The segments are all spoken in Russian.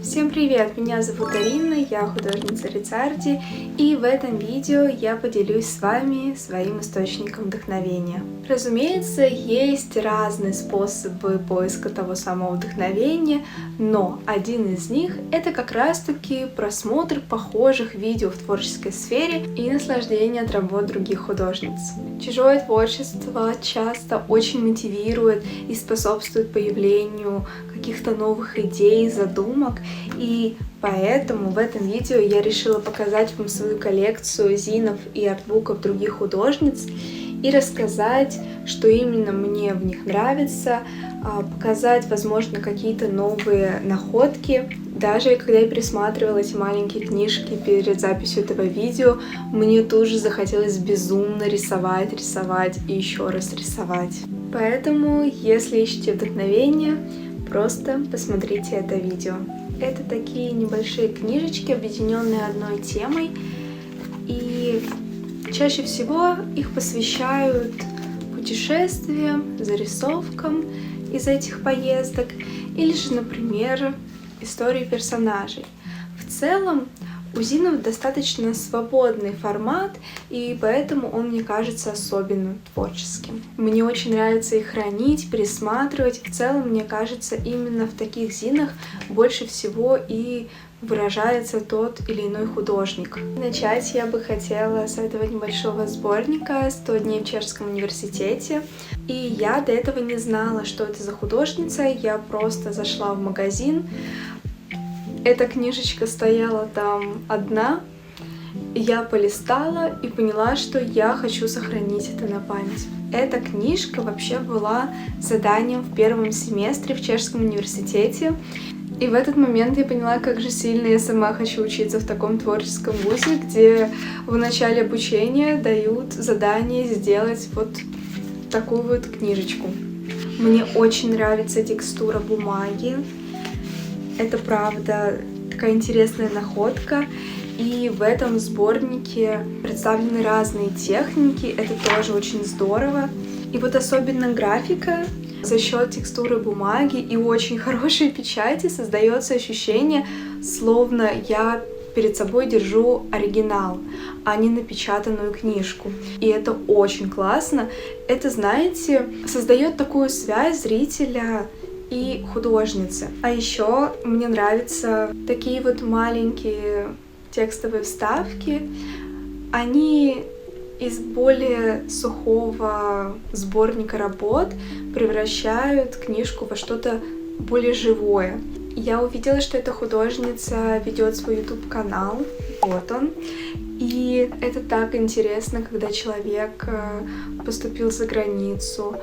Всем привет! Меня зовут Арина, я художница Рицарди, и в этом видео я поделюсь с вами своим источником вдохновения. Разумеется, есть разные способы поиска того самого вдохновения, но один из них — это как раз-таки просмотр похожих видео в творческой сфере и наслаждение от работ других художниц. Чужое творчество часто очень мотивирует и способствует появлению каких-то новых идей, задумок, и поэтому в этом видео я решила показать вам свою коллекцию зинов и артбуков других художниц и рассказать, что именно мне в них нравится, показать, возможно, какие-то новые находки. Даже когда я пересматривала эти маленькие книжки перед записью этого видео, мне тоже захотелось безумно рисовать и еще раз рисовать. Поэтому, если ищете вдохновение, просто посмотрите это видео. Это такие небольшие книжечки, объединенные одной темой, и чаще всего их посвящают путешествиям, зарисовкам из этих поездок, или же, например, истории персонажей. В целом, у зинов достаточно свободный формат, и поэтому он мне кажется особенно творческим. Мне очень нравится их хранить, пересматривать. В целом, мне кажется, именно в таких зинах больше всего и выражается тот или иной художник. Начать я бы хотела с этого небольшого сборника «100 дней в Чешском университете». И я до этого не знала, что это за художница. Я просто зашла в магазин. Эта книжечка стояла там одна, я полистала и поняла, что я хочу сохранить это на память. Эта книжка вообще была заданием в первом семестре в Чешском университете, и в этот момент я поняла, как же сильно я сама хочу учиться в таком творческом вузе, где в начале обучения дают задание сделать вот такую вот книжечку. Мне очень нравится текстура бумаги. Это правда такая интересная находка, и в этом сборнике представлены разные техники, это тоже очень здорово. И вот особенно графика за счет текстуры бумаги и очень хорошей печати создается ощущение, словно я перед собой держу оригинал, а не напечатанную книжку. И это очень классно. Это, знаете, создает такую связь зрителя и художницы. А еще мне нравятся такие вот маленькие текстовые вставки. Они из более сухого сборника работ превращают книжку во что-то более живое. Я увидела, что эта художница ведет свой YouTube-канал. Вот он. И это так интересно, когда человек поступил за границу,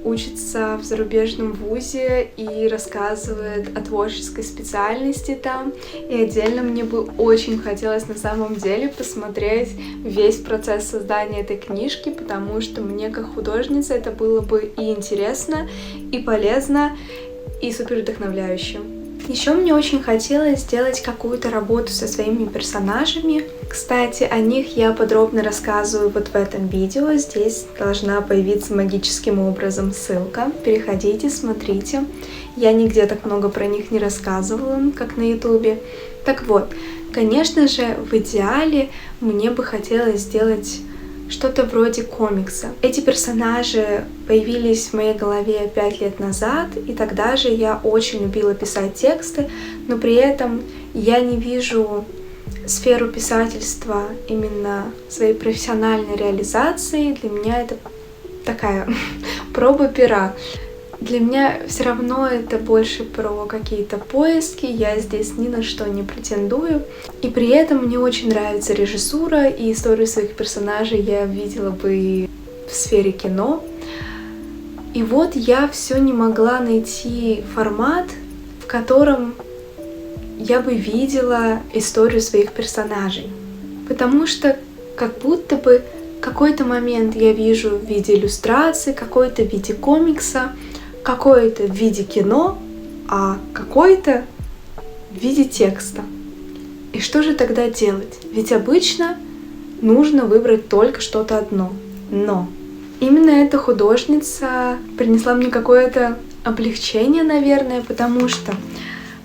учится в зарубежном вузе и рассказывает о творческой специальности там. И отдельно мне бы очень хотелось на самом деле посмотреть весь процесс создания этой книжки, потому что мне как художнице это было бы и интересно, и полезно, и супер вдохновляюще. Еще мне очень хотелось сделать какую-то работу со своими персонажами. Кстати, о них я подробно рассказываю вот в этом видео. Здесь должна появиться магическим образом ссылка. Переходите, смотрите. Я нигде так много про них не рассказывала, как на ютубе. Так вот, конечно же, в идеале мне бы хотелось сделать что-то вроде комикса. Эти персонажи появились в моей голове 5 лет назад, и тогда же я очень любила писать тексты, но при этом я не вижу сферу писательства именно своей профессиональной реализации. Для меня это такая проба пера. Для меня все равно это больше про какие-то поиски, я здесь ни на что не претендую. И при этом мне очень нравится режиссура, и историю своих персонажей я видела бы в сфере кино. И вот я все не могла найти формат, в котором я бы видела историю своих персонажей. Потому что как будто бы какой-то момент я вижу в виде иллюстрации, какой-то в виде комикса, какой-то в виде кино, а какой-то в виде текста. И что же тогда делать? Ведь обычно нужно выбрать только что-то одно. Но именно эта художница принесла мне какое-то облегчение, наверное, потому что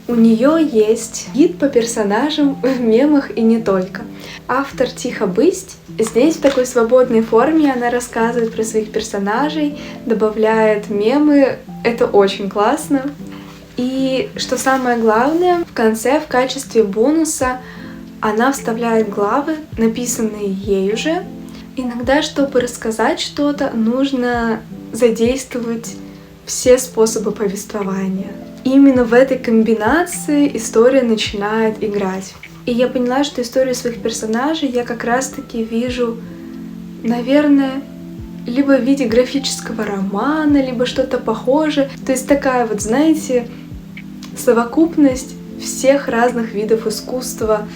У нее есть гид по персонажам в мемах и не только. Автор «Тихо быть». Здесь в такой свободной форме она рассказывает про своих персонажей, добавляет мемы. Это очень классно. И что самое главное, в конце в качестве бонуса она вставляет главы, написанные ею же. Иногда, чтобы рассказать что-то, нужно задействовать все способы повествования. Именно в этой комбинации история начинает играть. И я поняла, что историю своих персонажей я как раз-таки вижу, наверное, либо в виде графического романа, либо что-то похожее. То есть такая вот, знаете, совокупность всех разных видов искусства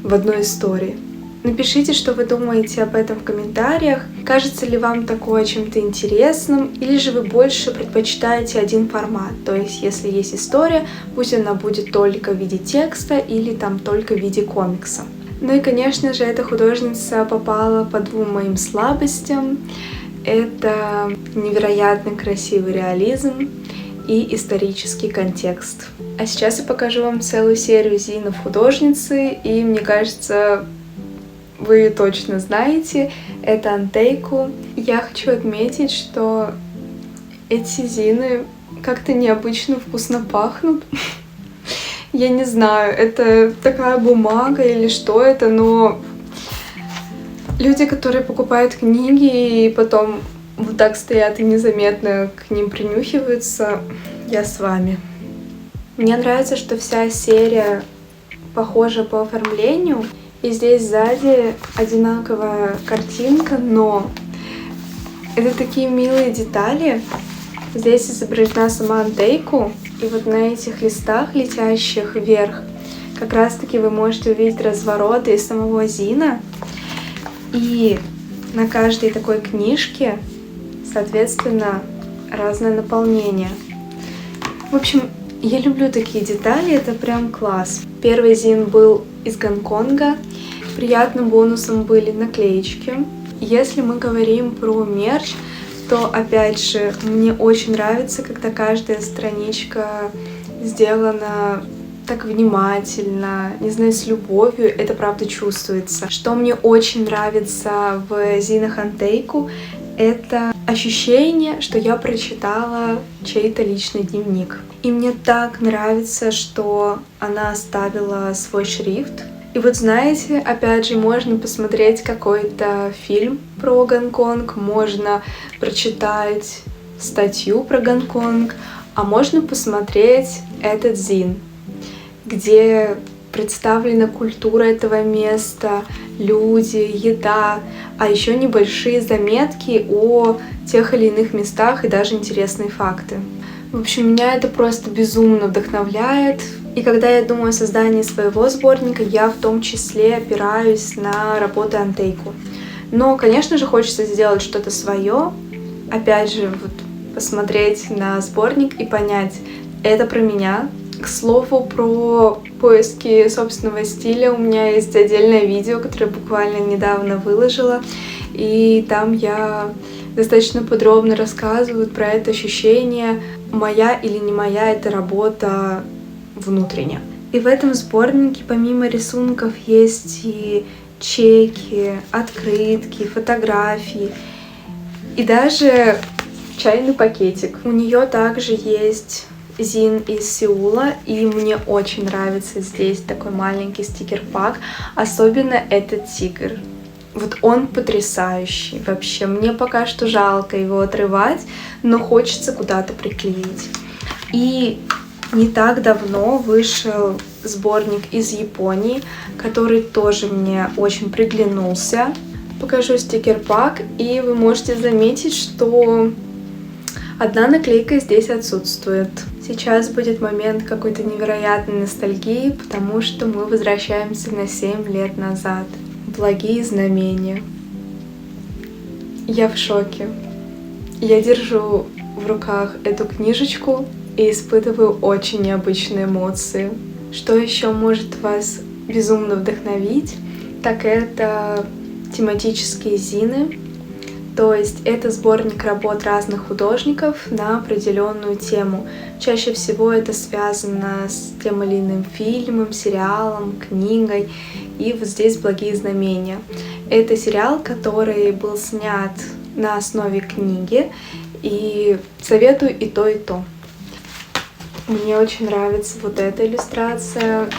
в одной истории. Напишите, что вы думаете об этом в комментариях. Кажется ли вам такое чем-то интересным, или же вы больше предпочитаете один формат? То есть, если есть история, пусть она будет только в виде текста или там только в виде комикса. Ну и, конечно же, эта художница попала по двум моим слабостям. Это невероятно красивый реализм и исторический контекст. А сейчас я покажу вам целую серию зинов художницы, и мне кажется, вы ее точно знаете, это Антейку. Я хочу отметить, что эти зины как-то необычно вкусно пахнут. Я не знаю, это такая бумага или что это, но люди, которые покупают книги и потом вот так стоят и незаметно к ним принюхиваются, я с вами. Мне нравится, что вся серия похожа по оформлению. И здесь сзади одинаковая картинка, но это такие милые детали. Здесь изображена сама Антейку, и вот на этих листах, летящих вверх, как раз-таки вы можете увидеть развороты из самого зина. И на каждой такой книжке, соответственно, разное наполнение. В общем, я люблю такие детали, это прям класс. Первый зин был из Гонконга. Приятным бонусом были наклеечки. Если мы говорим про мерч, то, опять же, мне очень нравится, когда каждая страничка сделана так внимательно, не знаю, с любовью, это правда чувствуется. Что мне очень нравится в зинах Антейку, это ощущение, что я прочитала чей-то личный дневник. И мне так нравится, что она оставила свой шрифт. И вот знаете, опять же, можно посмотреть какой-то фильм про Гонконг, можно прочитать статью про Гонконг, а можно посмотреть этот зин, где представлена культура этого места, люди, еда, а еще небольшие заметки о тех или иных местах и даже интересные факты. В общем, меня это просто безумно вдохновляет. И когда я думаю о создании своего сборника, я в том числе опираюсь на работы Антейку. Но, конечно же, хочется сделать что-то свое. Опять же, вот, посмотреть на сборник и понять, это про меня. К слову, про поиски собственного стиля у меня есть отдельное видео, которое буквально недавно выложила. И там я достаточно подробно рассказываю про это ощущение, моя или не моя эта работа внутренне. И в этом сборнике помимо рисунков есть и чеки, открытки, фотографии и даже чайный пакетик. У нее также есть зин из Сеула, и мне очень нравится здесь такой маленький стикер-пак, особенно этот тигр. Вот он потрясающий вообще. Мне пока что жалко его отрывать, но хочется куда-то приклеить. И не так давно вышел сборник из Японии, который тоже мне очень приглянулся. Покажу стикер-пак, и вы можете заметить, что одна наклейка здесь отсутствует. Сейчас будет момент какой-то невероятной ностальгии, потому что мы возвращаемся на 7 лет назад. Благие знамения. Я в шоке. Я держу в руках эту книжечку и испытываю очень необычные эмоции. Что еще может вас безумно вдохновить, так это тематические зины. То есть это сборник работ разных художников на определенную тему. Чаще всего это связано с тем или иным фильмом, сериалом, книгой. И вот здесь «Благие знамения». Это сериал, который был снят на основе книги. И советую и то, и то. Мне очень нравится вот эта иллюстрация.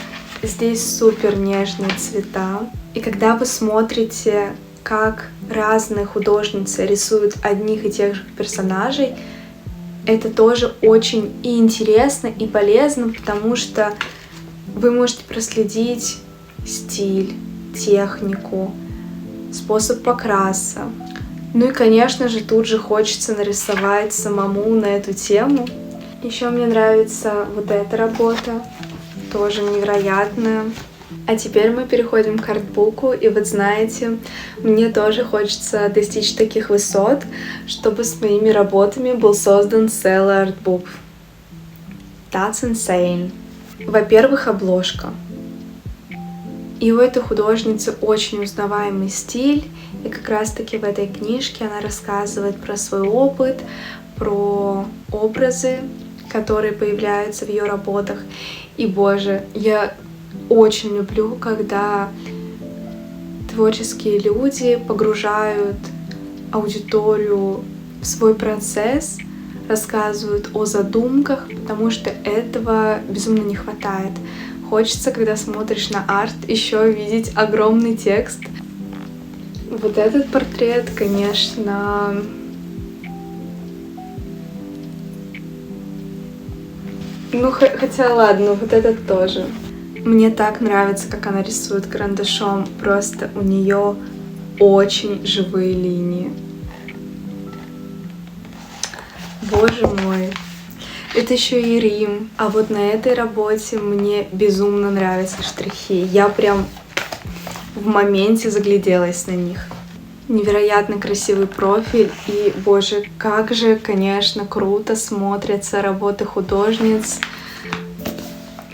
Здесь супер нежные цвета. И когда вы смотрите, как разные художницы рисуют одних и тех же персонажей, это тоже очень и интересно, и полезно, потому что вы можете проследить стиль, технику, способ покраса. Ну и, конечно же, тут же хочется нарисовать самому на эту тему. Еще мне нравится вот эта работа, тоже невероятная. А теперь мы переходим к артбуку, и вот знаете, мне тоже хочется достичь таких высот, чтобы с моими работами был создан целый артбук. That's insane. Во-первых, обложка. И у этой художницы очень узнаваемый стиль, и как раз-таки в этой книжке она рассказывает про свой опыт, про образы, которые появляются в ее работах. И, боже, я очень люблю, когда творческие люди погружают аудиторию в свой процесс, рассказывают о задумках, потому что этого безумно не хватает. Хочется, когда смотришь на арт, еще видеть огромный текст. Вот этот портрет, конечно, ну хотя ладно, вот этот тоже. Мне так нравится, как она рисует карандашом, просто у нее очень живые линии. Боже мой. Это еще и Рим. А вот на этой работе мне безумно нравятся штрихи. Я прям в моменте загляделась на них. Невероятно красивый профиль. И, боже, как же, конечно, круто смотрятся работы художниц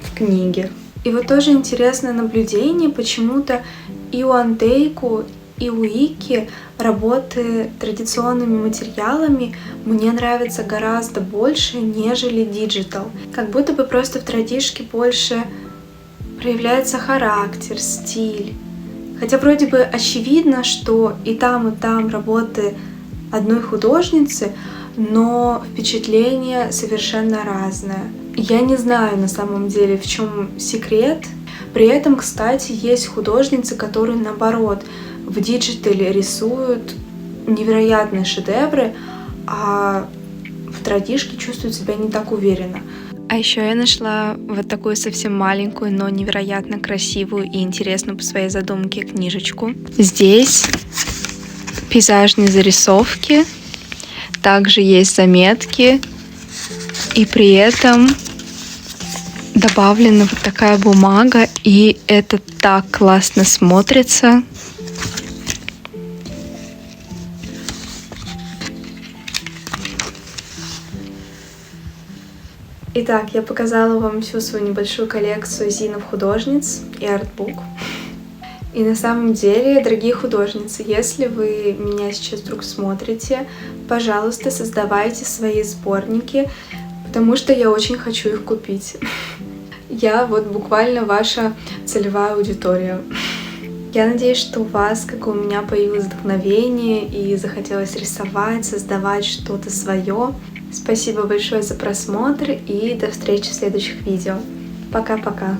в книге. И вот тоже интересное наблюдение. Почему-то и у Антейку, и у Ики работы традиционными материалами мне нравятся гораздо больше, нежели диджитал. Как будто бы просто в традишке больше проявляется характер, стиль. Хотя вроде бы очевидно, что и там работы одной художницы, но впечатление совершенно разное. Я не знаю на самом деле, в чем секрет. При этом, кстати, есть художницы, которые наоборот в диджитале рисуют невероятные шедевры, а в традишке чувствуют себя не так уверенно. А еще я нашла вот такую совсем маленькую, но невероятно красивую и интересную по своей задумке книжечку. Здесь пейзажные зарисовки, также есть заметки, и при этом добавлена вот такая бумага, и это так классно смотрится. Итак, я показала вам всю свою небольшую коллекцию зинов художниц и артбук. И на самом деле, дорогие художницы, если вы меня сейчас вдруг смотрите, пожалуйста, создавайте свои сборники, потому что я очень хочу их купить. Я вот буквально ваша целевая аудитория. Я надеюсь, что у вас, как и у меня, появилось вдохновение и захотелось рисовать, создавать что-то свое. Спасибо большое за просмотр и до встречи в следующих видео. Пока-пока.